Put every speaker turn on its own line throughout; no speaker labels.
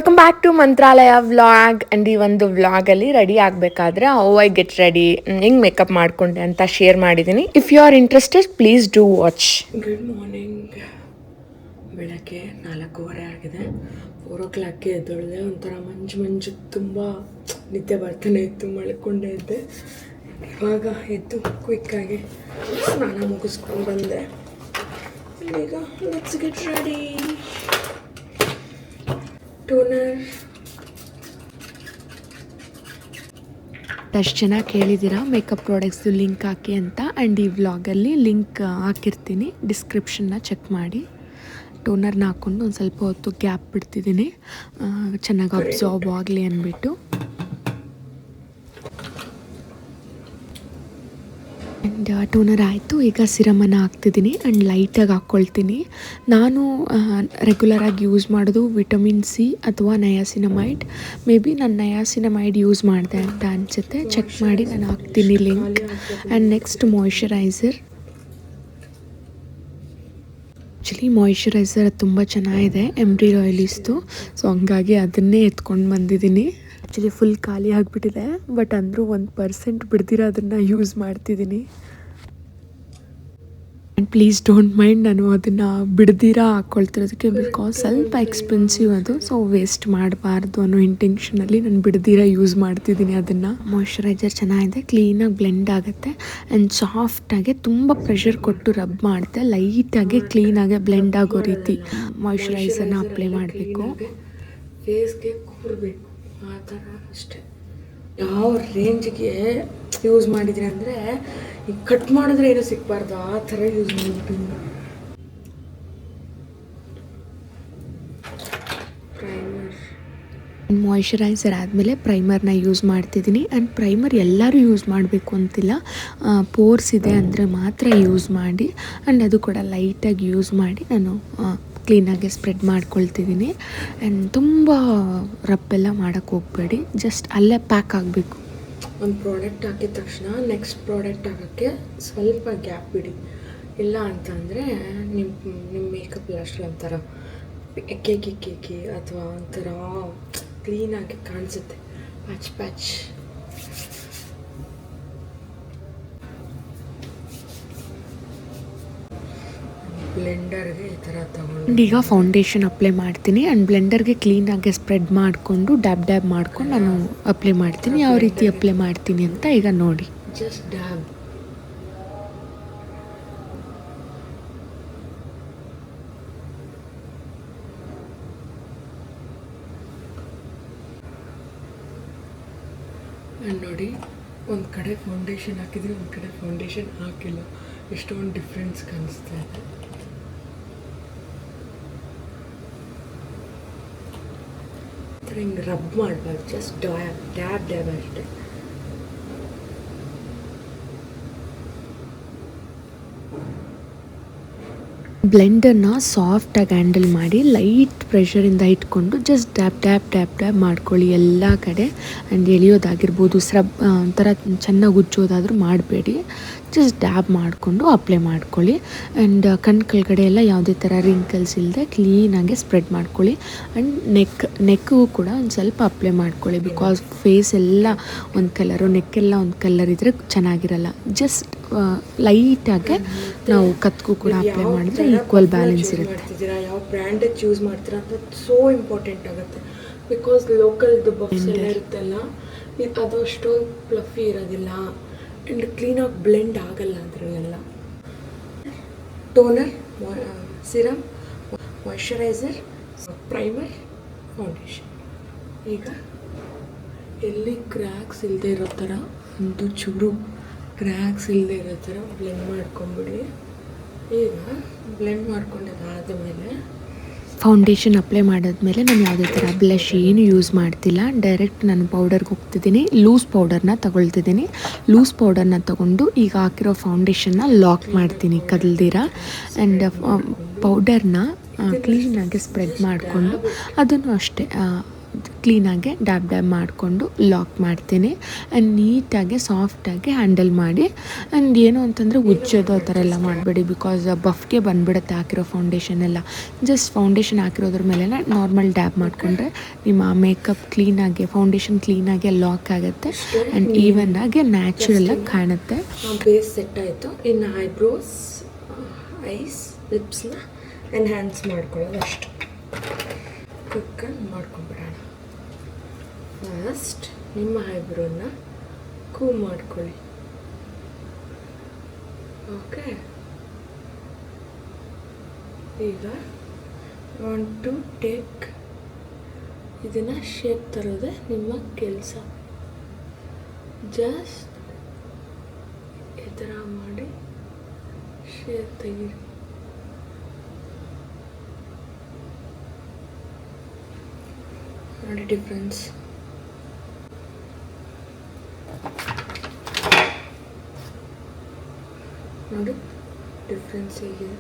Welcome back to Mantralaya vlog. And ಈ ಒಂದು ವ್ಲಾಗಲ್ಲಿ ರೆಡಿ ಆಗಬೇಕಾದ್ರೆ ಹೌ ಐ ಗೆಟ್ ರೆಡಿ, ಹೆಂಗೆ ಮೇಕಪ್ ಮಾಡಿಕೊಂಡೆ ಅಂತ ಶೇರ್ ಮಾಡಿದ್ದೀನಿ. If you are interested please do watch. Good morning. ಬೆಳಗ್ಗೆ 4:15 ಆಗಿದೆ. 4 o'clockಗೆ ಎದ್ದೊಳ್ದೆ. ಒಂಥರ ಮಂಜು ತುಂಬ ನಿದ್ದೆ ಬರ್ತಾನೆ ಇತ್ತು, ಮಲ್ಕೊಂಡೇ ಇದ್ದೆ. ಇವಾಗ ಎದ್ದು ಕ್ವಿಕ್ಕಾಗಿ ಸ್ನಾನ ಮುಗಿಸ್ಕೊಂಡು ಬಂದೆ. ಈಗ ಲೆಟ್ಸ್ ಗೆಟ್ ರೆಡಿ. ಟೋನರ್ ಅಷ್ಟು ಜನ ಕೇಳಿದ್ದೀರಾ ಮೇಕಪ್ ಪ್ರಾಡಕ್ಟ್ಸ್ದು ಲಿಂಕ್ ಹಾಕಿ ಅಂತ. ಆ್ಯಂಡ್ ಈ ವ್ಲಾಗಲ್ಲಿ ಲಿಂಕ್ ಹಾಕಿರ್ತೀನಿ, ಡಿಸ್ಕ್ರಿಪ್ಷನ್ನ ಚೆಕ್ ಮಾಡಿ. ಟೋನರ್ನ ಹಾಕ್ಕೊಂಡು ಒಂದು ಸ್ವಲ್ಪ ಹೊತ್ತು ಗ್ಯಾಪ್ ಬಿಡ್ತಿದ್ದೀನಿ, ಚೆನ್ನಾಗಿ ಅಬ್ಸಾರ್ಬ್ ಆಗಲಿ ಅಂದ್ಬಿಟ್ಟು. ಆ್ಯಂಡ್ ಟೋನರ್ ಆಯಿತು. ಈಗ ಸಿರಮನ್ನು ಹಾಕ್ತಿದ್ದೀನಿ ಆ್ಯಂಡ್ ಲೈಟಾಗಿ ಹಾಕ್ಕೊಳ್ತೀನಿ. ನಾನು ರೆಗ್ಯುಲರಾಗಿ ಯೂಸ್ ಮಾಡೋದು ವಿಟಮಿನ್ ಸಿ ಅಥವಾ ನಯಾಸಿನಮೈಡ್. ಮೇ ಬಿ ನಾನು ನಯಾಸಿನಮೈಡ್ ಯೂಸ್ ಮಾಡಿದೆ ಅಂತ ಅನಿಸುತ್ತೆ, ಚೆಕ್ ಮಾಡಿ ನಾನು ಹಾಕ್ತೀನಿ link. And next moisturiser. Actually moisturiser ತುಂಬ ಚೆನ್ನಾಗಿದೆ, ಎಮ್ರಿ ಆಯಿಲಿಸ್ದು. ಸೊ ಹಂಗಾಗಿ ಅದನ್ನೇ ಎತ್ಕೊಂಡು ಬಂದಿದ್ದೀನಿ. ಆ್ಯಕ್ಚುಲಿ ಫುಲ್ ಖಾಲಿ ಆಗಿಬಿಟ್ಟಿದೆ, ಬಟ್ ಅಂದರೂ 1% ಬಿಡ್ದಿರೋ ಅದನ್ನು ಯೂಸ್ ಮಾಡ್ತಿದ್ದೀನಿ. ಆ್ಯಂಡ್ ಪ್ಲೀಸ್ ಡೋಂಟ್ ಮೈಂಡ್, ನಾನು ಅದನ್ನು ಬಿಡ್ದಿರ ಹಾಕ್ಕೊಳ್ತಿರೋದಕ್ಕೆ, ಬಿಕಾಸ್ ಸ್ವಲ್ಪ ಎಕ್ಸ್ಪೆನ್ಸಿವ್ ಅದು. ಸೊ ವೇಸ್ಟ್ ಮಾಡಬಾರ್ದು ಅನ್ನೋ ಇಂಟೆನ್ಷನಲ್ಲಿ ನಾನು ಬಿಡ್ದಿರ ಯೂಸ್ ಮಾಡ್ತಿದ್ದೀನಿ ಅದನ್ನು. ಮಾಯ್ಶ್ಚರೈಸರ್ ಚೆನ್ನಾಗಿದೆ, ಕ್ಲೀನಾಗಿ ಬ್ಲೆಂಡ್ ಆಗುತ್ತೆ ಆ್ಯಂಡ್ ಸಾಫ್ಟಾಗಿ, ತುಂಬ ಪ್ರೆಷರ್ ಕೊಟ್ಟು ರಬ್ ಮಾಡುತ್ತೆ, ಲೈಟಾಗಿ ಕ್ಲೀನಾಗಿ ಬ್ಲೆಂಡ್ ಆಗೋ ರೀತಿ ಮಾಯ್ಶ್ಚರೈಸರ್ನ ಅಪ್ಲೈ ಮಾಡಬೇಕು. ಫೇಸ್ಗೆ ಕೂರಬೇಕು ಆ ಥರ ಅಷ್ಟೇ. ಯಾವ ರೇಂಜ್ಗೆ ಯೂಸ್ ಮಾಡಿದ್ರಿ ಅಂದರೆ, ಈಗ ಕಟ್ ಮಾಡಿದ್ರೆ ಏನೂ ಸಿಗಬಾರ್ದು ಆ ಥರ ಯೂಸ್ ಮಾಡಿಬಿಟ್ಟು. ಮಾಯ್ಶ್ಚರೈಸರ್ ಆದಮೇಲೆ ಪ್ರೈಮರ್ನ ಯೂಸ್ ಮಾಡ್ತಿದ್ದೀನಿ. ಆ್ಯಂಡ್ ಪ್ರೈಮರ್ ಎಲ್ಲರೂ ಯೂಸ್ ಮಾಡಬೇಕು ಅಂತಿಲ್ಲ, ಪೋರ್ಸ್ ಇದೆ ಅಂದರೆ ಮಾತ್ರ ಯೂಸ್ ಮಾಡಿ. ಆ್ಯಂಡ್ ಅದು ಕೂಡ ಲೈಟಾಗಿ ಯೂಸ್ ಮಾಡಿ ನಾನು ಕ್ಲೀನಾಗಿ ಸ್ಪ್ರೆಡ್ ಮಾಡ್ಕೊಳ್ತಿದ್ದೀನಿ. ಆ್ಯಂಡ್ ತುಂಬ ರಬ್ಬೆಲ್ಲ ಮಾಡೋಕ್ಕೆ ಹೋಗಬೇಡಿ, ಜಸ್ಟ್ ಅಲ್ಲೇ ಪ್ಯಾಕ್ ಆಗಬೇಕು. ಒಂದು ಪ್ರಾಡಕ್ಟ್ ಹಾಕಿದ ತಕ್ಷಣ ನೆಕ್ಸ್ಟ್ ಪ್ರಾಡಕ್ಟ್ ಹಾಕೋಕ್ಕೆ ಸ್ವಲ್ಪ ಗ್ಯಾಪ್ ಬಿಡಿ, ಇಲ್ಲ ಅಂತಂದರೆ ನಿಮ್ಮ ಮೇಕಪ್ ಲಾಸ್ಟಲ್ಲಿ ಒಂಥರ ಕೇಕಿ ಅಥವಾ ಒಂಥರ ಕ್ಲೀನಾಗಿ ಕಾಣಿಸುತ್ತೆ, ಪ್ಯಾಚ್. ಬ್ಲೆಂಡರ್ಗೆ ಈ ಥರ ತಗೊಂಡು ಈಗ ಫೌಂಡೇಶನ್ ಅಪ್ಲೈ ಮಾಡ್ತೀನಿ. ಆ್ಯಂಡ್ ಬ್ಲೆಂಡರ್ಗೆ ಕ್ಲೀನಾಗಿ ಸ್ಪ್ರೆಡ್ ಮಾಡಿಕೊಂಡು ಡ್ಯಾಬ್ ಮಾಡ್ಕೊಂಡು ನಾನು ಅಪ್ಲೈ ಮಾಡ್ತೀನಿ. ಯಾವ ರೀತಿ ಅಪ್ಲೈ ಮಾಡ್ತೀನಿ ಅಂತ ಈಗ ನೋಡಿ. Just dab. ಆ್ಯಂಡ್ ನೋಡಿ, ಒಂದು ಕಡೆ ಫೌಂಡೇಶನ್ ಹಾಕಿದರೆ ಒಂದು ಕಡೆ ಫೌಂಡೇಶನ್ ಹಾಕಿಲ್ಲ, ಎಷ್ಟೊಂದು ಡಿಫ್ರೆನ್ಸ್ ಕಾಣಿಸ್ತಾ ಇದೆ. ಹಿಂಗೆ ರಬ್ ಮಾಡಬಾರ್ದು, ಜಸ್ಟ್ ಡ್ಯಾಬ್ ಅಷ್ಟೇ. ಬ್ಲೆಂಡರ್ನ ಸಾಫ್ಟಾಗಿ ಹ್ಯಾಂಡಲ್ ಮಾಡಿ ಲೈಟ್ ಪ್ರೆಷರಿಂದ ಇಟ್ಕೊಂಡು ಜಸ್ಟ್ ಡ್ಯಾಬ್ ಮಾಡ್ಕೊಳ್ಳಿ ಎಲ್ಲ ಕಡೆ. ಆ್ಯಂಡ್ ಎಳೆಯೋದಾಗಿರ್ಬೋದು, ಒಂಥರ ಚೆನ್ನಾಗಿ ಉಜ್ಜೋದಾದರೂ ಮಾಡಬೇಡಿ, ಜಸ್ಟ್ ಡ್ಯಾಬ್ ಮಾಡಿಕೊಂಡು ಅಪ್ಲೈ ಮಾಡ್ಕೊಳ್ಳಿ. ಆ್ಯಂಡ್ ಕಣ್ಣು ಕೆಳಗಡೆ ಎಲ್ಲ ಯಾವುದೇ ಥರ ರಿಂಕಲ್ಸ್ ಇಲ್ಲದೆ ಕ್ಲೀನಾಗಿ ಸ್ಪ್ರೆಡ್ ಮಾಡ್ಕೊಳ್ಳಿ. ಆ್ಯಂಡ್ ನೆಕ್ಗೂ ಕೂಡ ಒಂದು ಸ್ವಲ್ಪ ಅಪ್ಲೈ ಮಾಡ್ಕೊಳ್ಳಿ, ಬಿಕಾಸ್ ಫೇಸ್ ಎಲ್ಲ ಒಂದು ಕಲರು, ನೆಕ್ಕೆಲ್ಲ ಒಂದು ಕಲರ್ ಇದ್ದರೆ ಚೆನ್ನಾಗಿರಲ್ಲ. ಜಸ್ಟ್ ಲೈಟಾಗೆ ನಾವು ಕತ್ಗೂ ಕೂಡ ಅಪ್ಲೈ ಮಾಡಿದ್ರೆ ಈಕ್ವಲ್ ಬ್ಯಾಲೆನ್ಸ್ ಇರುತ್ತೆ. ಯಾವ ಬ್ರ್ಯಾಂಡೆಡ್ ಯೂಸ್ ಮಾಡ್ತೀರಾ ಅಂತ ಸೋ ಇಂಪಾರ್ಟೆಂಟ್ ಆಗುತ್ತೆ, ಬಿಕಾಸ್ ಲೋಕಲ್ದು ಬಫ್ಸ್ ಎಲ್ಲ ಇರುತ್ತಲ್ಲ, ಅದು ಅಷ್ಟೊಂದು ಫ್ಲಫಿ ಇರೋದಿಲ್ಲ ಆ್ಯಂಡ್ ಕ್ಲೀನಾಗಿ ಬ್ಲೆಂಡ್ ಆಗಲ್ಲ ಅದ್ರ ಎಲ್ಲ. Toner, serum, moisturiser, primer, foundation. ಈಗ ಎಲ್ಲಿ ಕ್ರ್ಯಾಕ್ಸ್ ಇಲ್ಲದೆ ಇರೋ ಥರ, ಒಂದು ಚೂರು ಕ್ರ್ಯಾಕ್ಸ್ ಇಲ್ಲದೆ ಇರೋ ಥರ ಬ್ಲೆಂಡ್ ಮಾಡ್ಕೊಂಬಿಡಿ. ಈಗ ಬ್ಲೆಂಡ್ ಮಾಡ್ಕೊಂಡಾದ ಮೇಲೆ ಫೌಂಡೇಶನ್ ಅಪ್ಲೈ ಮಾಡಿದ್ಮೇಲೆ ನಾನು ಯಾವುದೇ ಥರ ಬ್ಲಷ್ ಏನು ಯೂಸ್ ಮಾಡ್ತಿಲ್ಲ, ಡೈರೆಕ್ಟ್ ನಾನು ಪೌಡರ್ಗೆ ಹೋಗ್ತಿದ್ದೀನಿ. ಲೂಸ್ ಪೌಡರ್ನ ತಗೊಳ್ತಿದ್ದೀನಿ. ಲೂಸ್ ಪೌಡರ್ನ ತೊಗೊಂಡು ಈಗ ಹಾಕಿರೋ ಫೌಂಡೇಶನ್ನ ಲಾಕ್ ಮಾಡ್ತೀನಿ ಕದಲ್ದಿರ. ಆ್ಯಂಡ್ ಪೌಡರ್ನ ಕ್ಲೀನಾಗಿ ಸ್ಪ್ರೆಡ್ ಮಾಡಿಕೊಂಡು ಅದನ್ನು ಅಷ್ಟೇ ಕ್ಲೀನಾಗಿ ಡ್ಯಾಬ್ ಮಾಡಿಕೊಂಡು ಲಾಕ್ ಮಾಡ್ತೀನಿ. ಆ್ಯಂಡ್ ನೀಟಾಗಿ ಸಾಫ್ಟಾಗಿ ಹ್ಯಾಂಡಲ್ ಮಾಡಿ. ಆ್ಯಂಡ್ ಏನು ಅಂತಂದರೆ ಉಜ್ಜೋದು ಆ ಥರ ಎಲ್ಲ ಮಾಡಬೇಡಿ, ಬಿಕಾಸ್ ಬಫ್ಗೆ ಬಂದುಬಿಡುತ್ತೆ ಹಾಕಿರೋ ಫೌಂಡೇಶನ್ ಎಲ್ಲ. ಜಸ್ಟ್ ಫೌಂಡೇಶನ್ ಹಾಕಿರೋದ್ರ ಮೇಲೆ ನಾರ್ಮಲ್ ಡ್ಯಾಬ್ ಮಾಡಿಕೊಂಡ್ರೆ ನಿಮ್ಮ ಮೇಕಪ್ ಕ್ಲೀನಾಗಿ, ಫೌಂಡೇಶನ್ ಕ್ಲೀನಾಗಿ ಲಾಕ್ ಆಗುತ್ತೆ ಆ್ಯಂಡ್ ಈವನ್ ಆಗಿ ನ್ಯಾಚುರಲಾಗಿ ಕಾಣುತ್ತೆ.
ಬೇಸ್ ಸೆಟ್ ಆಯಿತು. ಇನ್ನು ಐಬ್ರೋಸ್, ಐಸ್, ಲಿಪ್ಸ್ನ ಎನ್ಹ್ಯಾನ್ಸ್ ಮಾಡ್ಕೊಳ್ಳೋದು ಅಷ್ಟು. ಕ್ವಿಕ್ಕಾಗಿ ಮಾಡ್ಕೊಂಬಿಡೋಣ. ಫಸ್ಟ್ ನಿಮ್ಮ ಐಬ್ರೋನ ಕೂಮ್ ಮಾಡ್ಕೊಳ್ಳಿ. ಓಕೆ, ಈಗ ವಾಂಟ್ ಟು ಟೇಕ್ ಇದನ್ನು ಶೇಪ್ ತರೋದೇ ನಿಮ್ಮ ಕೆಲಸ. ಜಸ್ಟ್ ಈ ಥರ ಮಾಡಿ ಶೇಪ್ ತೆಗೀರಿ. ನೋಡಿ ಡಿಫ್ರೆನ್ಸ್. ನೋಡಿ ಡಿಫ್ರೆನ್ಸ್ ಹೇಗಿದೆ.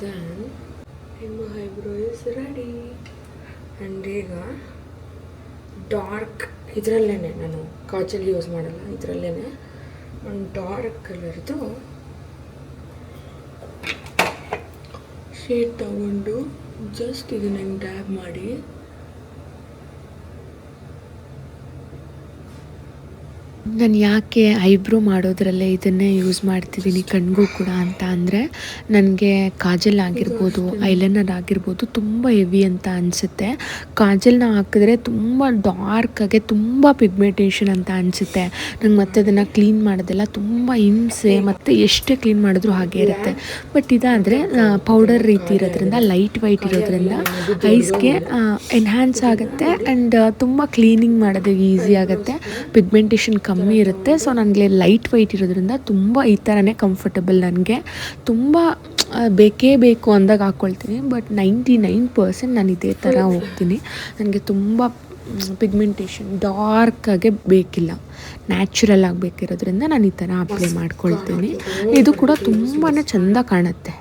ದೆನ್ ನಿಮ್ಮ ಐಬ್ರೋ ಇಸ್ ರೆಡಿ. ಆ್ಯಂಡ್ ಈಗ ಡಾರ್ಕ್ ಇದರಲ್ಲೇ, ನಾನು ಕಾಜಲ್ ಯೂಸ್ ಮಾಡಲ್ಲ, ಇದರಲ್ಲೇ ಒಂದು ಡಾರ್ಕ್ ಕಲರ್ದು ಶೇಡ್ ತಗೊಂಡು ಜಸ್ಟ್ ಇದನ್ನ ಹಿಂಗೆ ಡ್ಯಾಬ್ ಮಾಡಿ
ನಾನು ಯಾಕೆ ಐಬ್ರೋ ಮಾಡೋದ್ರಲ್ಲೇ ಇದನ್ನೇ ಯೂಸ್ ಮಾಡ್ತಿದ್ದೀನಿ ಕಣ್ಗೂ ಕೂಡ ಅಂತ ಅಂದರೆ, ನನಗೆ ಕಾಜಲ್ ಆಗಿರ್ಬೋದು, ಐಲೈನರ್ ಆಗಿರ್ಬೋದು ತುಂಬ ಹೆವಿ ಅಂತ ಅನಿಸುತ್ತೆ. ಕಾಜಲ್ನ ಹಾಕಿದ್ರೆ ತುಂಬ ಡಾರ್ಕಾಗೆ ತುಂಬ ಪಿಗ್ಮೆಂಟೇಷನ್ ಅಂತ ಅನಿಸುತ್ತೆ ನಂಗೆ. ಮತ್ತೆ ಅದನ್ನು ಕ್ಲೀನ್ ಮಾಡೋದೆಲ್ಲ ತುಂಬ ಹಿಂಸೆ, ಮತ್ತು ಎಷ್ಟೇ ಕ್ಲೀನ್ ಮಾಡಿದ್ರೂ ಹಾಗೆ ಇರುತ್ತೆ. ಬಟ್ ಇದಾದರೆ ಪೌಡರ್ ರೀತಿ ಇರೋದ್ರಿಂದ, ಲೈಟ್ ವೈಟ್ ಇರೋದ್ರಿಂದ ಐಸ್ಗೆ ಎನ್ಹ್ಯಾನ್ಸ್ ಆಗುತ್ತೆ ಆ್ಯಂಡ್ ತುಂಬ ಕ್ಲೀನಿಂಗ್ ಮಾಡೋದಕ್ಕೆ ಈಸಿ ಆಗುತ್ತೆ. ಪಿಗ್ಮೆಂಟೇಷನ್ ಕಮ್ಮಿ ಇರುತ್ತೆ. ಸೊ ನನಗೆ ಲೈಟ್ ವೈಟ್ ಇರೋದ್ರಿಂದ ತುಂಬ ಈ ಥರನೇ ಕಂಫರ್ಟಬಲ್. ನನಗೆ ತುಂಬ ಬೇಕೇ ಬೇಕು ಅಂದಾಗ ಹಾಕ್ಕೊಳ್ತೀನಿ. ಬಟ್ 99% ನಾನು ಇದೇ ಥರ ಹೋಗ್ತೀನಿ. ನನಗೆ ತುಂಬ ಪಿಗ್ಮೆಂಟೇಷನ್ ಡಾರ್ಕಾಗೆ ಬೇಕಿಲ್ಲ, ನ್ಯಾಚುರಲ್ ಆಗಬೇಕಿರೋದ್ರಿಂದ ನಾನು ಈ ಥರ ಅಪ್ಲೈ ಮಾಡ್ಕೊಳ್ತೀನಿ. ಇದು ಕೂಡ ತುಂಬಾ ಚೆಂದ ಕಾಣುತ್ತೆ.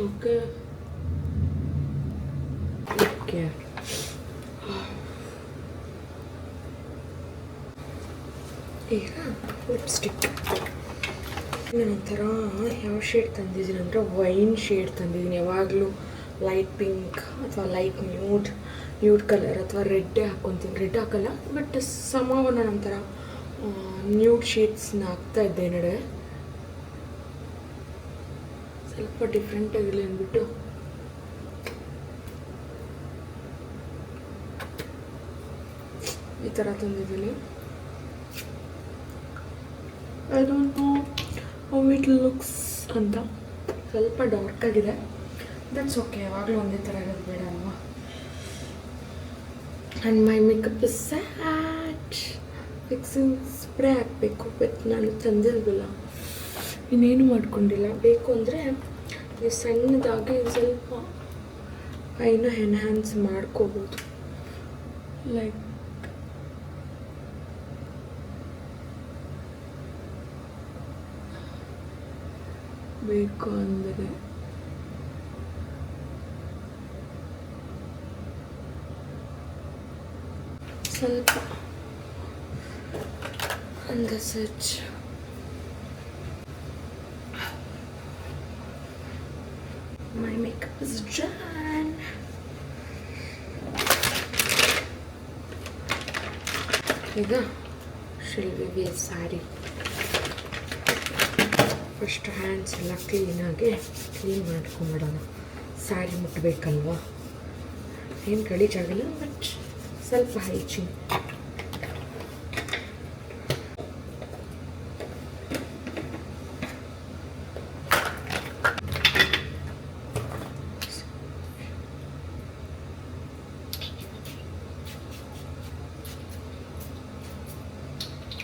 ಓಕೆ ಓಕೆ ಈಗ ಲಿಪ್ಸ್ಟಿಕ್ ನಾನೊಂಥರ ಯಾವ ಶೇಡ್ ತಂದಿದ್ದೀನಿ ಅಂದರೆ ವೈನ್ ಶೇಡ್ ತಂದಿದ್ದೀನಿ. ಯಾವಾಗಲೂ ಲೈಟ್ ಪಿಂಕ್ ಅಥವಾ ಲೈಟ್ ನ್ಯೂಡ್ ಕಲರ್ ಅಥವಾ ರೆಡ್ಡೇ ಹಾಕ್ಕೊತೀನಿ. ರೆಡ್ ಹಾಕಲ್ಲ, ಬಟ್ ಸಮಾವ ನಾನೊಂಥರ ನ್ಯೂಡ್ ಶೇಡ್ಸ್ನ ಹಾಕ್ತಾ ಇದ್ದೆ ನಡೆ. ಸ್ವಲ್ಪ ಡಿಫ್ರೆಂಟ್ ಆಗಿರಲಿ ಅಂದ್ಬಿಟ್ಟು ಈ ಥರ ತಂದಿದ್ದೀನಿ. I don't know how it looks ಅಂತ. ಸ್ವಲ್ಪ ಡಾರ್ಕ್ ಆಗಿದೆ, ದಟ್ಸ್ ಓಕೆ. ಯಾವಾಗಲೂ ಒಂದೇ ಥರ ಇರೋದು ಬೇಡ ಅಲ್ವಾ. And my makeup is sat. Fixing spray ಹಾಕಬೇಕು, ಬಟ್ ನಾನು ತಂದಿಲ್ವಲ್ಲ, ಇನ್ನೇನು ಮಾಡ್ಕೊಂಡಿಲ್ಲ. ಬೇಕು ಅಂದರೆ ಈ ಸಣ್ಣದಾಗಿ ಸ್ವಲ್ಪ ಐನ ಎನ್ಹ್ಯಾನ್ಸ್ ಮಾಡ್ಕೋಬೋದು. ಲೈಕ್ ಬೇಕು ಅಂದರೆ ಸ್ವಲ್ಪ and that's it. My makeup is done. ಈಗ ಶಿಲ್ವಿಗೆ ಸ್ಯಾರಿ ಫಸ್ಟ್ ಹ್ಯಾಂಡ್ಸ್ ಎಲ್ಲ ಕ್ಲೀನ್ ಮಾಡ್ಕೊಂಬಿಡೋಣ. ಸ್ಯಾರಿ ಮುಟ್ಟಬೇಕಲ್ವ, ಏನು ಗಲೀಜಾಗಲ್ಲ, ಬಟ್ ಸ್ವಲ್ಪ hygiene.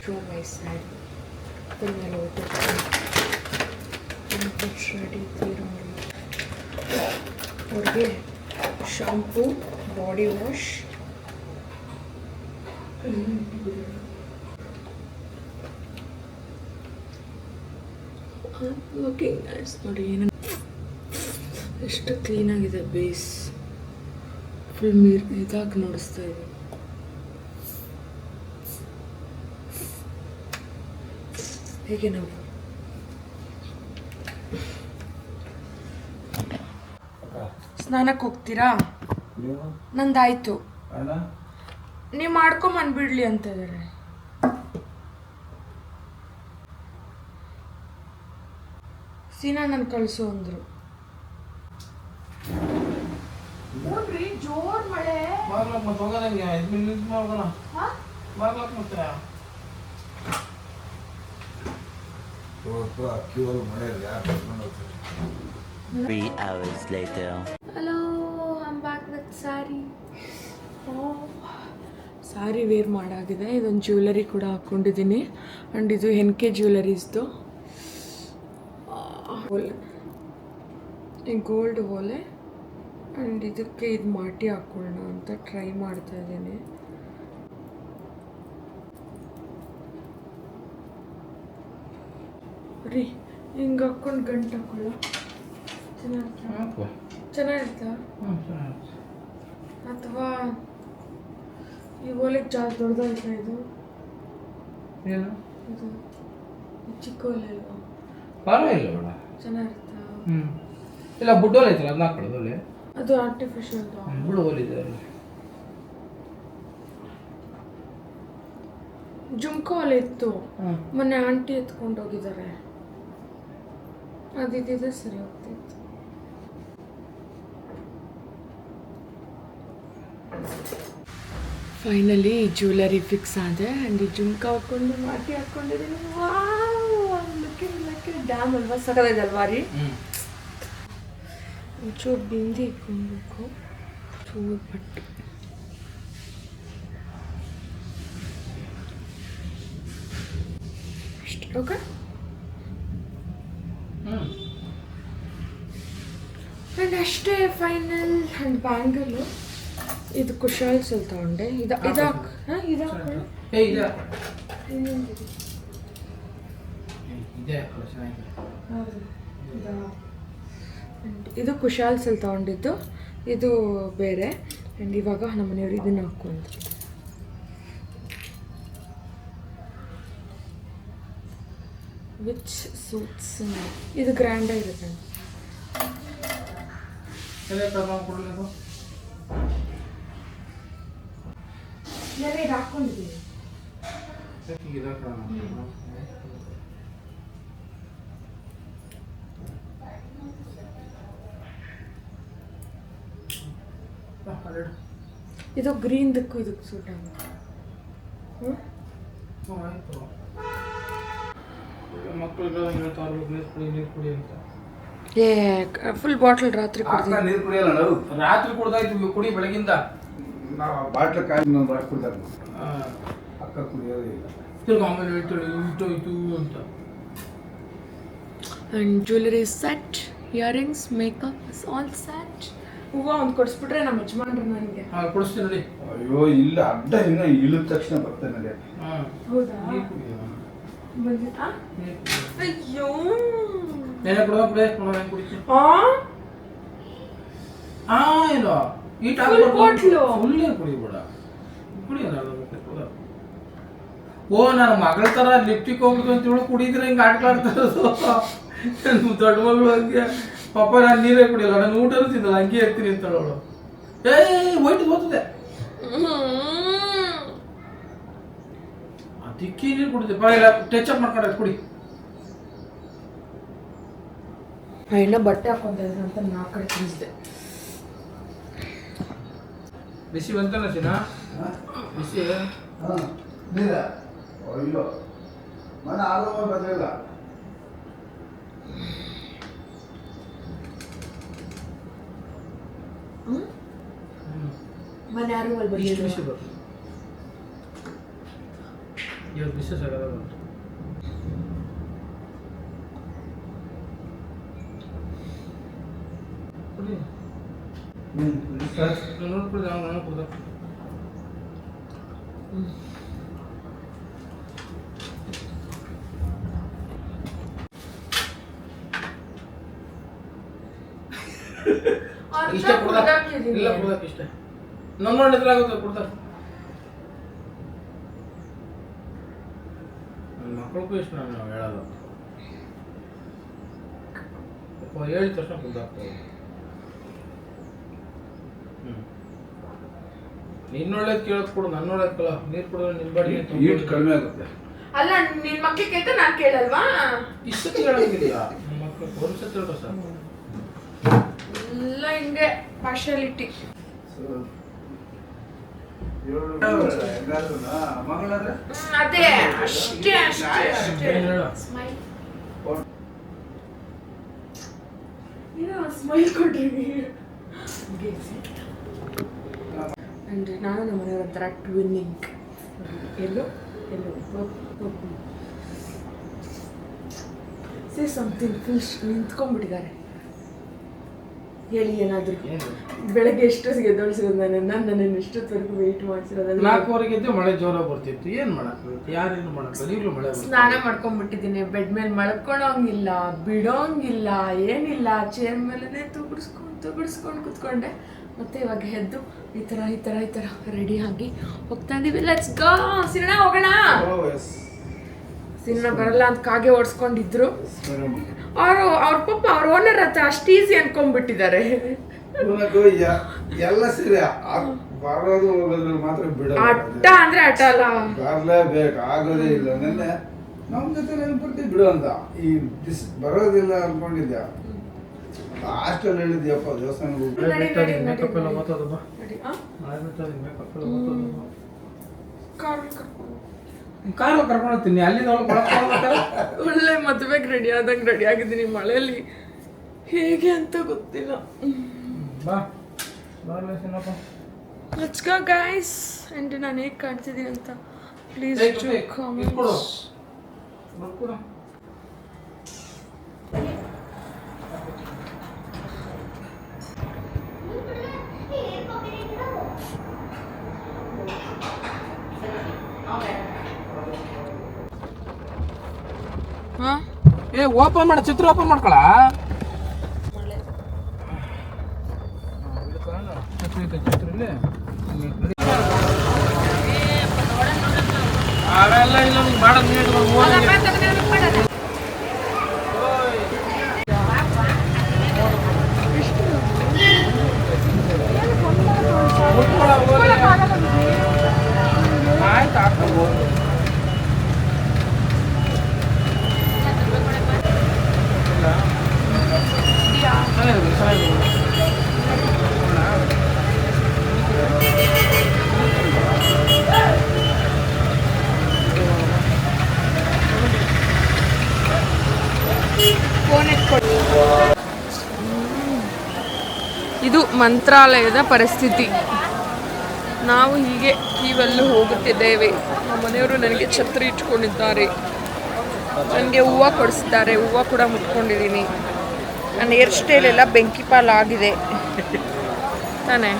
Show my side. Then I'll open it. Get ready for shampoo, body wash. Looking nice ನೋಡಿ, ಏನು ಎಷ್ಟು ಕ್ಲೀನಾಗಿದೆ ಬೇಸ್, ಫುಲ್ ಇದಾಗಿ ನೋಡಿಸ್ತಾ ಇದೆ. ಹೇಗೆ ನಾವು ಸ್ನಾನಕ್ಕೆ ಹೋಗ್ತೀರಾ? ನಂದಾಯ್ತು, ನೀವು ಮಾಡ್ಕೊಂಬಂದ್ಬಿಡ್ಲಿ ಅಂತ ಇದ್ದಾರೆ. ಸೀನಾ ನನ್ನ ಕಳಿಸು ಅಂದರು. ನೋಡ್ರಿ ಜೋರ್ ಮಳೆ. Hello, I'm back with sari. Sari wear ಮಾಡಾಗಿದೆ. ಇದೊಂದು ಜ್ಯುವೆಲರಿ ಕೂಡ ಹಾಕ್ಕೊಂಡಿದ್ದೀನಿ. ಆ್ಯಂಡ್ ಇದು NK ಜ್ಯುವೆಲರೀಸ್ದು ಓಲೆ, ಗೋಲ್ಡ್ ಓಲೆ. ಆ್ಯಂಡ್ ಇದಕ್ಕೆ ಇದು ಮಾಟಿ ಹಾಕ್ಕೊಳ್ಳೋಣ ಅಂತ ಟ್ರೈ ಮಾಡ್ತಾ ಇದ್ದೀನಿ. ರೀ ಹಿಂಗೆ ಹಾಕ್ಕೊಂಡು ಗಂಟು ಹಾಕೊಳ್ಳ ಚೆನ್ನಾಗಿರ್ತಾ? ಅಥವಾ ಈ ಓಲೆಗೆ ಜಾಸ್ತಿ ದೊಡ್ಡದಾಯ್ತಾ ಇದು? ಇದು ಚಿಕ್ಕ ಓಲೆ ಅಲ್ವಾ?
ಪರವಾಗಿಲ್ಲ,
ಚೆನ್ನಾಗಿರ್ತಾ?
ಇಲ್ಲ ಬುಡ್ಡೋಲೆ ಐತಲ್ಲ ಅದನ್ನ ಹಾಕೊಳ್ಳೋದು.
ಅದು ಆರ್ಟಿಫಿಷಿಯಲ್
ಬುಡ್ಡು ಓಲಿದೆ.
ಜುಮ್ಕಾ ಓಲೆ ಇತ್ತು, ಮೊನ್ನೆ ಆಂಟಿ ಎತ್ಕೊಂಡು ಹೋಗಿದ್ದಾರೆ. ಅದಿದ್ದಿದ್ರೆ ಸರಿ ಹೋಗ್ತಿತ್ತು. ಫೈನಲಿ ಜ್ಯುವೆಲರಿ ಫಿಕ್ಸ್ ಆದೆ. ಆ್ಯಂಡ್ ಈ ಜುಮ್ಕಾ ಹಾಕ್ಕೊಂಡು ಮಾಟಿ ಹಾಕ್ಕೊಂಡಿದ್ದೀನಿ. ಡ್ಯಾಮ್ ಅಲ್ವಾ, ಸಕದಾಗಿದೆ ಅಲ್ವಾ ರೀ? ಒಂಚೂರು ಬಿಂದಿ ಇಟ್ಕೊಳ್ಬೇಕು, ಚೂರು ಬಟ್ಟೆ. ಅಷ್ಟೇ, ಓಕೆ. ಆ್ಯಂಡ್ ಅಷ್ಟೇ ಫೈನಲ್. ಆ್ಯಂಡ್ ಬ್ಯಾಂಗಲು ಇದು ಕುಶಾಲ್ಸಲ್ಲಿ ತಗೊಂಡೆ. ಇದು ಕುಶಾಲ್ಸಲ್ಲಿ ತಗೊಂಡಿದ್ದು, ಇದು ಬೇರೆ. ಆ್ಯಂಡ್ ಇವಾಗ ನಮ್ಮ ಮನೆಯವರು ಇದನ್ನು ಹಾಕ್ಕೊಂಡು ವಿಚ್ ಸೂಟ್ಸ್. ಇದು ಗ್ರ್ಯಾಂಡಾಗಿರುತ್ತೆ. ಇದು ಹಾಕ್ಕೊಂಡಿದ್ದೀನಿ. ಇದು ಗ್ರೀನ್ದಕ್ಕೂ ಇದಕ್ಕೆ ಸೂಟ್ ಆಗುತ್ತೆ. ಫುಲ್ ಬಾಟಲ್ ರಾತ್ರಿ
ನೀರು ಕುಡಿಯಲ್ಲ ನಾವು. ರಾತ್ರಿ ಕುಡ್ದಾಯ್ತು, ಕುಡಿ ಬೆಳಗಿಂದ. ಬಾಟ್ಲ ಕಾಯಿ ಕುಡ್ತಾರೆ, ಅಕ್ಕ ಕುಡಿಯೋದೇ ಇಲ್ಲ. ತಿರ್ಗ ಆಮೇಲೆ ಹೇಳ್ತಾಳೆ ಇಷ್ಟೋಯ್ತು ಅಂತ.
And jewellery set, earrings, makeup is all set. ಹೂವು ಒಂದು ಕೊಡಿಸ್ಬಿಟ್ರೆ ನಮ್ಮ ಯಜಮಾನ್ರು ನನಗೆ
ಕೊಡಿಸ್ತೀನಿ ನೋಡಿ.
ಅಯ್ಯೋ ಇಲ್ಲ, ಅಡ್ಡ ಇನ್ನು ಇಳಿದ ತಕ್ಷಣ ಬರ್ತೇನೆ ನೋಡಿ.
ಹೌದಾ? ಬಂದಿತ್ತಾ? ಅಯ್ಯೋ
ನೆನೆ ಕೊಡ ಕುಡಿಯ ನೋಡ ಕುಡಿತೀನಿ. ಏನೋ ಈ
ಬಾಟ್ಲು
ಫುಲ್ ಕುಡಿಬೇಡ, ಕುಡಿಯೋಣ. ಓ ನನ್ನ ಮಗಳ ತರ ಲಿಪ್ಟಿಕ್ ಹೋಗ್ಬಿಟ್ಟು ಅಂತೇಳಿ ಕುಡಿದ್ರೆ ಹಿಂಗೆ ಆಡ್ಲಾಡ್ತಾರದು. ದೊಡ್ಡ ಮಗಳು ಹಂಗೆ, ಪಾಪ ನಾನು ನೀರೇ ಕುಡಿಯಲ್ಲ, ನಾನು ಊಟನೂ ತಿನ್ನಲ್ಲ, ಹಂಗೆ ಇರ್ತೀನಿ ಅಂತಾಳು ಅವಳು. ವೈಟ್ ಹೋಗ್ತದೆ, ಅದಕ್ಕೆ ನೀರು ಕುಡಿದೆ. ಪರವಾಗಿಲ್ಲ, ಟಚ್ ಅಪ್ ಮಾಡ್ಕೊಂಡ್ರೆ ಕುಡಿ.
ಇನ್ನ ಬಟ್ಟೆ ಹಾಕೊಂತ ಇದ್ರೆ ಅಂತ ನಾ ಕಡೆ ತಿನ್ನಿಸಿದೆ.
ಬಿಸಿ ಬಂತಲ್ಲ ಸಿನ, ಬಿಸಿ
ನೀರ. ಅಯ್ಯೋ ಮನೆ ಆಗ ಬರಲಿಲ್ಲ.
ಮನೆ ಯಾರು ಅಲ್ಲಿ ಬರಲಿಲ್ಲ.
ಬಿಸಿ ಬರ್ತದೆ ಇವತ್ತು, ಬಿಸಿ ಸಗದ ಬಂತು. ನೋಡ್ಕೊಡ್ದೆ, ಅವ್ನು ನಾನು ಕೊಡ್ದೆ. ಇಷ್ಟೇ ಇಲ್ಲ ಕೊಡಕ್ಕೆ ಇಷ್ಟೇ ನಮ್ಮ ಎದುರಾಗುತ್ತೆ ಕೊಡ್ತಾರೆ ನನ್ನ ಮಕ್ಕಳಿಗೂ ಇಷ್ಟ ನಾವು ಹೇಳೋದು ಹೇಳಿದ ತಕ್ಷಣ ಕುದ್ದಾಗ್ತದೆ ನಿನ್ನ ಒಳ್ಳೇದು ಕೇಳೋದು ಕೊಡು ನನ್ನ ಒಳ್ಳೇದು ಕಲ ನೀರು ಕೊಡೋದು ನಿನ್ನ ಬಾಡಿ
ಹೀಟ್ ಕಡಿಮೆ ಆಗುತ್ತೆ
ಅಲ್ಲ ನಿನ್ ಮಕ್ಳಿಗೆ ಕೇಳ್ತಾ ನಾನು ಕೇಳಲ್ವಾ
ಇಷ್ಟಕ್ಕೆ ಹೇಳೋಂಗಿಲ್ಲ ನಿಮ್ಮ ಮಕ್ಕಳು ಒಂದ್ಸತಿ ಹೇಳ್ರ ಸರ್
ಎಲ್ಲ ಹಿಂಗೆ ಪಾರ್ಶಾಲಿಟಿ
ಮಗಳಾದ್ರೆ
ಅದೇ ಅಷ್ಟೇ ಅಷ್ಟೇ ಅಷ್ಟೇ ಸ್ಮೈಲ್ ಸ್ಮೈಲ್ ಕೊಡ್ರಿ ಅಂದರೆ ನಾನು ನಮ್ಮ ಮನೆಯವ್ರ ಒಂಥರ ಟ್ವಿನ್ನಿಂಗ್ ಎಲ್ಲೋ ಸೇ ಸಮಥಿಂಗ್ ಫಿಶ್ ನಿಂತ್ಕೊಂಡ್ಬಿಟ್ಟಿದ್ದಾರೆ ಹೇಳಿ ಏನಾದರೂ ಬೆಳಗ್ಗೆ ಎಷ್ಟೊತ್ತಿಗೆ ಎದ್ದೊಳಿಸಿರೋದು ನನ್ನನ್ನು ಇಷ್ಟೊತ್ತವರೆಗೂ ವೆಯ್ಟ್ ಮಾಡಿಸಿರೋದು
4:30 ಎದ್ದು ಮಳೆ ಜೋರ ಬರ್ತಿತ್ತು ಏನು ಮಾಡಕ್ಕೆ ಯಾರೇನು ಮಾಡಕ್ಕೆ ಈಗಲೂ ಮಳೆ
ಸ್ನಾನ ಮಾಡ್ಕೊಂಡ್ಬಿಟ್ಟಿದ್ದೀನಿ ಬೆಡ್ ಮೇಲೆ ಮಲ್ಕೊಳಂಗಿಲ್ಲ ಬಿಡೋಂಗಿಲ್ಲ ಏನಿಲ್ಲ ಚೇರ್ ಮೇಲೇ ತುಗುಡಿಸ್ಕೊಂಡು ಕೂತ್ಕೊಂಡೆ ಮತ್ತೆ ಇವಾಗ ಎದ್ದು ಈ ಥರ ರೆಡಿ ಆಗಿ ಹೋಗ್ತಾ ಇದೀವಿ ಲೆಟ್ಸ್ ಗೋ ಸಿನಿಮಾ ಹೋಗೋಣ ಸಿನಿಮಾ ಬರಲ್ಲ ಅಂತ ಕಾಗೆ ಓಡಿಸ್ಕೊಂಡಿದ್ರು ಅವ್ರ ಪಾಪ ಅವ್ರ ಓನರ್ ಹತ್ರ ಅಷ್ಟು ಈಸಿ ಅನ್ಕೊಂಡ್ಬಿಟ್ಟಿದ್ದಾರೆ
ಎಲ್ಲ ಸರಿ ಬರೋದು ಹೋಗೋದ್ರಲ್ಲಿ ಮಾತ್ರ ಬಿಡೋದು
ಅಟ್ಟ ಅಂದ್ರೆ ಅಟ್ಟ ಅಲ್ಲ
ಬರ್ಲೇಬೇಕು ಆಗೋದೇ ಇಲ್ಲ ನೆನ್ನೆ ನಮ್ಮ ಜೊತೆ ನೆನ್ಪಡ್ತೀವಿ ಬಿಡು ಅಂತ ಈ ಬರೋದಿಲ್ಲ ಅನ್ಕೊಂಡಿದ್ದೆ ಹಾಸ್ಟೆಲ್ ಹೇಳಿದ್ಯಪ್ಪ ದೇವಸ್ಥಾನಕ್ಕೆ
ಮೇಕಪ್ ಎಲ್ಲ ಓದ್ತದಮ್ಮ ಕಾರು ಕರ್ಕೊಂಡು ಹೋಗ್ತೀನಿ ಅಲ್ಲಿಂದ
ಒಳ್ಳೆ ಮದುವೆಗೆ ರೆಡಿ ಆದಂಗೆ ರೆಡಿ ಆಗಿದ್ದೀನಿ ಮಳೆಯಲ್ಲಿ ಹೇಗೆ ಅಂತ ಗೊತ್ತಿಲ್ಲ
ಬಾ
ಲೆಟ್ಸ್ ಗೋ ಗೈಸ್ ಅಂಡ್ ನಾನು ಹೇಗೆ ಕಾಣ್ತಿದ್ದೀನಿ ಅಂತ ಪ್ಲೀಸ್
ಓಪನ್ ಮಾಡ ಚಿತ್ರ ಓಪನ್ ಮಾಡ್ಕೊಳ ಅವೆಲ್ಲ ಇಲ್ಲ ಮಾಡೋದು ಆಯ್ತು ಹಾಕೋಬೋದು
ಇದು ಮಂತ್ರಾಲಯದ ಪರಿಸ್ಥಿತಿ ನಾವು ಹೀಗೆ ಕ್ಯೂವಲ್ಲಿ ಹೋಗುತ್ತಿದ್ದೇವೆ ನಮ್ಮ ಮನೆಯವರು ನನಗೆ ಛತ್ರಿ ಇಟ್ಕೊಂಡಿದ್ದಾರೆ ನನಗೆ ಹೂವು ಕೊಡಿಸಿದ್ದಾರೆ ಹೂವು ಕೂಡ ಮುಟ್ಕೊಂಡಿದ್ದೀನಿ ನನ್ನ ಹೇರ್ ಸ್ಟೈಲ್ ಎಲ್ಲ ಬೆಂಕಿ ಪಾಲಾಗಿದೆ ತಾನೇ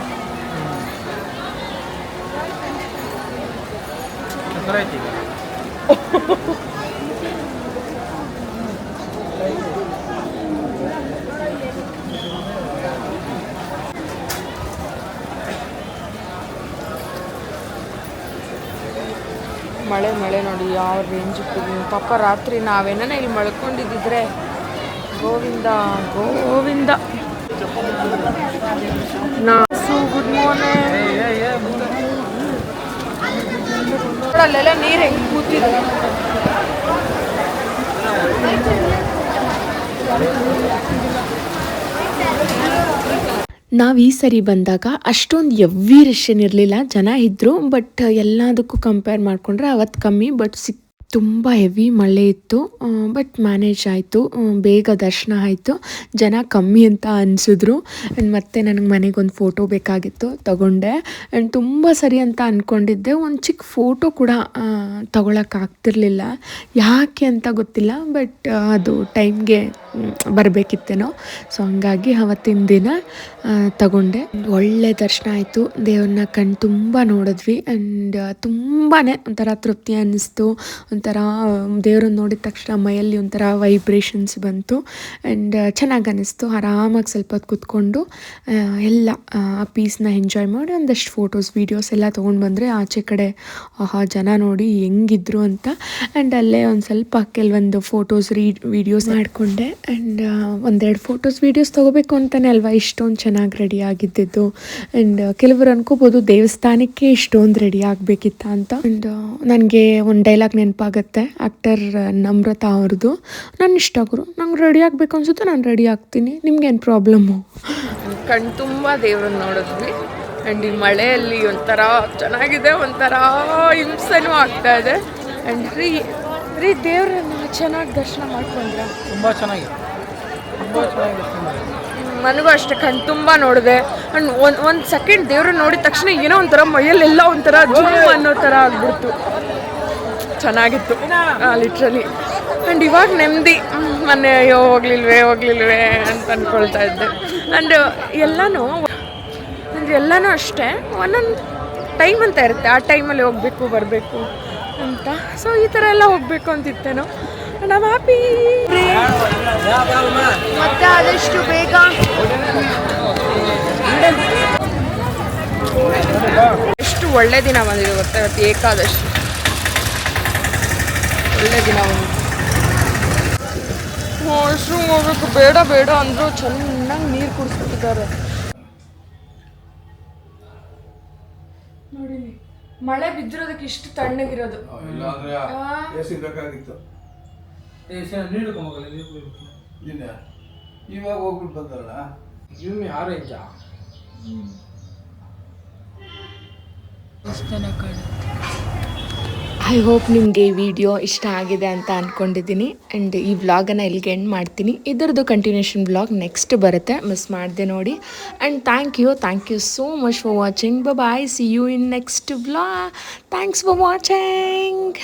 ಮಳೆ ನೋಡಿ ಯಾವ ರೇಂಜ್ ಪಾಪ ರಾತ್ರಿ ನಾವೇನ ಇಲ್ಲಿ ಮಳ್ಕೊಂಡಿದ್ದಿದ್ರೆ ಗೋವಿಂದ ನಾಸು ಗುಡ್ ಮಾರ್ನಿಂಗ್ ಅಲ್ಲೆಲ್ಲ ನೀರು ಹೆಂಗೆ ಕೂತಿದೆ
ನಾವು ಈ ಸರಿ ಬಂದಾಗ ಅಷ್ಟೊಂದು ಎವ್ವಿ ರಶ್ ಏನಿರಲಿಲ್ಲ, ಜನ ಇದ್ದರು. ಬಟ್ ಎಲ್ಲದಕ್ಕೂ ಕಂಪೇರ್ ಮಾಡಿಕೊಂಡ್ರೆ ಅವತ್ತು ಕಮ್ಮಿ. ಬಟ್ ತುಂಬ ಹೆವಿ ಮಳೆ ಇತ್ತು. ಬಟ್ ಮ್ಯಾನೇಜ್ ಆಯಿತು, ಬೇಗ ದರ್ಶನ ಆಯಿತು. ಜನ ಕಮ್ಮಿ ಅಂತ ಅನಿಸಿದ್ರು. ಆ್ಯಂಡ್ ಮತ್ತು ನನಗೆ ಮನೆಗೊಂದು ಫೋಟೋ ಬೇಕಾಗಿತ್ತು, ತಗೊಂಡೆ. ಆ್ಯಂಡ್ ತುಂಬ ಸರಿ ಅಂತ ಅಂದ್ಕೊಂಡಿದ್ದೆ. ಒಂದು ಚಿಕ್ಕ ಫೋಟೋ ಕೂಡ ತಗೊಳಕ್ಕಾಗ್ತಿರ್ಲಿಲ್ಲ, ಯಾಕೆ ಅಂತ ಗೊತ್ತಿಲ್ಲ. ಬಟ್ ಅದು ಟೈಮ್ಗೆ ಬರಬೇಕಿತ್ತೇನೋ. ಸೊ ಹಂಗಾಗಿ ಅವತ್ತಿನ ದಿನ ತಗೊಂಡೆ. ಒಳ್ಳೆ ದರ್ಶನ ಆಯಿತು, ದೇವ್ರನ್ನ ಕಣ್ಣು ತುಂಬ ನೋಡಿದ್ವಿ. ಆ್ಯಂಡ್ ತುಂಬಾ ಒಂಥರ ತೃಪ್ತಿ ಅನ್ನಿಸ್ತು, ಒಂಥರ ಒಂಥರ ದೇವ್ರನ್ನ ನೋಡಿದ ತಕ್ಷಣ ಮೈಯಲ್ಲಿ ಒಂಥರ ವೈಬ್ರೇಷನ್ಸ್ ಬಂತು ಆ್ಯಂಡ್ ಚೆನ್ನಾಗಿ ಅನ್ನಿಸ್ತು. ಆರಾಮಾಗಿ ಸ್ವಲ್ಪ ಹೊತ್ತು ಕೂತ್ಕೊಂಡು ಎಲ್ಲ ಆ ಪೀಸ್ನ ಎಂಜಾಯ್ ಮಾಡಿ ಒಂದಷ್ಟು ಫೋಟೋಸ್ ವೀಡಿಯೋಸ್ ಎಲ್ಲ ತೊಗೊಂಡು ಬಂದರೆ ಆಚೆ ಕಡೆ ಜನ ನೋಡಿ ಹೆಂಗಿದ್ರು ಅಂತ. ಆ್ಯಂಡ್ ಅಲ್ಲೇ ಒಂದು ಸ್ವಲ್ಪ ಕೆಲವೊಂದು ಫೋಟೋಸ್ ವೀಡಿಯೋಸ್ ಮಾಡಿಕೊಂಡೆ. ಆ್ಯಂಡ್ ಒಂದೆರಡು ಫೋಟೋಸ್ ವೀಡಿಯೋಸ್ ತೊಗೋಬೇಕು ಅಂತಲೇ ಅಲ್ವಾ ಇಷ್ಟೊಂದು ಚೆನ್ನಾಗಿ ರೆಡಿ ಆಗಿದ್ದಿದ್ದು. ಆ್ಯಂಡ್ ಕೆಲವರು ಅನ್ಕೋಬೋದು ದೇವಸ್ಥಾನಕ್ಕೆ ಇಷ್ಟೊಂದು ರೆಡಿ ಆಗಬೇಕಿತ್ತ ಅಂತ. ಆ್ಯಂಡ್ ನನಗೆ ಒಂದು ಡೈಲಾಗ್ ನೆನಪಾಗುತ್ತೆ ಆ್ಯಕ್ಟರ್ ನಮ್ರತಾ ಅವ್ರದ್ದು, ನನ್ನ ಇಷ್ಟ ಗುರು, ನಂಗೆ ರೆಡಿ ಆಗಬೇಕು ಅನ್ಸುತ್ತೆ ನಾನು ರೆಡಿ ಆಗ್ತೀನಿ, ನಿಮ್ಗೇನು ಪ್ರಾಬ್ಲಮ್ಮು. ಕಣ್ ತುಂಬ ದೇವ್ರನ್ನ ನೋಡಿದ್ವಿ ಆ್ಯಂಡ್ ಈ ಮಳೆಯಲ್ಲಿ ಒಂಥರ ಚೆನ್ನಾಗಿದೆ, ಒಂಥರ ಹಿಂಸೆನೂ ಆಗ್ತಾ ಇದೆ. ಆ್ಯಂಡ್ ರೀ ದೇವ್ರನ್ನ ಚೆನ್ನಾಗಿ ದರ್ಶನ ಮಾಡ್ಕೊಂಡ್ರ?
ತುಂಬ ಚೆನ್ನಾಗಿದೆ, ತುಂಬ ಚೆನ್ನಾಗಿದೆ.
ನನಗೂ ಅಷ್ಟೇ ಕಣ್ ತುಂಬ ನೋಡಿದೆ. ಆ್ಯಂಡ್ ಒಂದು ಸೆಕೆಂಡ್ ದೇವ್ರನ್ನ ನೋಡಿದ ತಕ್ಷಣ ಏನೋ ಒಂಥರ ಮೈಯಲ್ಲೆಲ್ಲ ಒಂಥರ ಜುಮ್ ಅನ್ನೋ ಥರ ಆಗ್ಬಿಡ್ತು. ಚೆನ್ನಾಗಿತ್ತು ಲಿಟ್ರಲಿ. ಆ್ಯಂಡ್ ಇವಾಗ ನೆಮ್ಮದಿ, ಮೊನ್ನೆ ಅಯ್ಯೋ ಹೋಗ್ಲಿಲ್ವೇ ಅಂತ ಅಂದ್ಕೊಳ್ತಾ ಇದ್ದೆ. ಆ್ಯಂಡ್ ಎಲ್ಲನೂ ಅಷ್ಟೇ ಒಂದೊಂದು ಟೈಮ್ ಅಂತ ಇರುತ್ತೆ, ಆ ಟೈಮಲ್ಲಿ ಹೋಗಬೇಕು ಬರಬೇಕು ಅಂತ. ಸೊ ಈ ಥರ ಎಲ್ಲ ಹೋಗಬೇಕು ಅಂತಿತ್ತೇನೋ. ನಾವು ಹ್ಯಾಪಿ ಮತ್ತೆ ಆದಷ್ಟು ಬೇಗ ಎಷ್ಟು ಒಳ್ಳೆ ದಿನ ಬಂದಿದೆ ಗೊತ್ತಾ, ಇವತ್ತು ಏಕಾದಶಿ, ಒಳ್ಳೆ ದಿನ ಬಂದಿದೆ. ವಾಶ್ರೂಮ್ ಹೋಗ್ಬೇಕು, ಬೇಡ ಅಂದರೂ ಚೆನ್ನಾಗಿ ನೀರು ಕುಡಿಸ್ಬಿಟ್ಟಿದ್ದಾರೆ ನೋಡಿ. ಮಳೆ ಬಿದ್ದಿರೋದಕ್ಕೆ ಇಷ್ಟು ತಣ್ಣಗಿರೋದು.
ಬೇಕಾಗಿತ್ತು
ನೀಡ್ಕೊಂಬೋಗಲ್ಲ
ನಿನ್ನೆ ಇವಾಗ ಹೋಗ್ಬಿಟ್ಟು ಬಂದಲ್ಲ
ಜೂಮಿ ಆರೆಂಜ
ಐ ಹೋಪ್ ನಿಮಗೆ ಈ ವಿಡಿಯೋ ಇಷ್ಟ ಆಗಿದೆ ಅಂತ ಅಂದ್ಕೊಂಡಿದ್ದೀನಿ. ಆ್ಯಂಡ್ ಈ ವ್ಲಾಗನ್ನು ಇಲ್ಲಿಗೆ ಎಂಡ್ ಮಾಡ್ತೀನಿ. ಇದರದ್ದು ಕಂಟಿನ್ಯೂಷನ್ ವ್ಲಾಗ್ ನೆಕ್ಸ್ಟ್ ಬರುತ್ತೆ, ಮಿಸ್ ಮಾಡಿದೆ ನೋಡಿ. And thank you so much for watching. Bye, see you in next vlog. Thanks for watching.